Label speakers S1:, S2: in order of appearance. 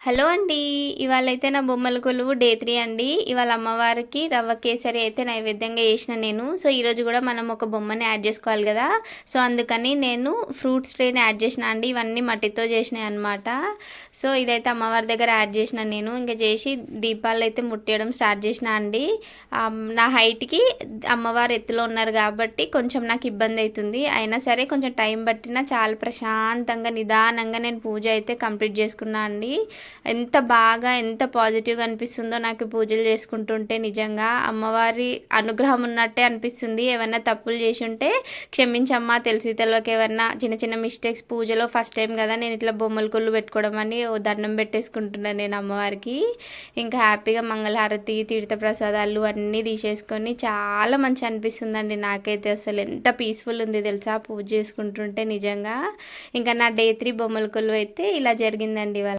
S1: Hello అండి. ఇవాళైతే నా బొమ్మల కొలువు డే 3 అండి. ఇవాళ అమ్మవారికి రవ్వ కేసరి అయితే నైవేద్యంగా చేసిన నేను. సో, ఈరోజు కూడా మనం ఒక బొమ్మని యాడ్ చేసుకోవాలి కదా! సో, అందుకని నేను ఫ్రూట్స్ ట్రేని యాడ్ చేసిన అండి. ఇవన్నీ మట్టితో చేసినాయి అనమాట. సో, ఇదైతే అమ్మవారి దగ్గర యాడ్ చేసిన నేను. ఇంకా చేసి దీపాలు అయితే ముట్టియడం స్టార్ట్ చేసిన అండి. నా హైట్‌కి అమ్మవారు ఎత్తులో ఉన్నారు కాబట్టి కొంచెం నాకు ఇబ్బంది అవుతుంది. అయినా సరే కొంచెం టైం పట్టినా చాలా ప్రశాంతంగా నిదానంగా నేను పూజ అయితే కంప్లీట్ చేసుకున్నా అండి. ఎంత బాగా ఎంత పాజిటివ్గా అనిపిస్తుందో నాకు పూజలు చేసుకుంటుంటే. నిజంగా అమ్మవారి అనుగ్రహం ఉన్నట్టే అనిపిస్తుంది. ఏమన్నా తప్పులు చేసి ఉంటే క్షమించమ్మా, తెలిసి తెలియక ఏమన్నా చిన్న చిన్న మిస్టేక్స్. పూజలో ఫస్ట్ టైం కదా నేను ఇట్లా బొమ్మల కొళ్ళు పెట్టుకోవడం అని ఓ దండం పెట్టేసుకుంటున్నాను నేను అమ్మవారికి. ఇంకా హ్యాపీగా మంగళహారతి, తీర్థ ప్రసాదాలు అన్నీ తీసేసుకొని చాలా మంచి అనిపిస్తుందండి నాకైతే. అసలు ఎంత పీస్ఫుల్ ఉంది తెలుసా పూజ చేసుకుంటుంటే నిజంగా. ఇంకా నా డే 3 బొమ్మల కొలువు అయితే ఇలా జరిగిందండి ఇవాళ.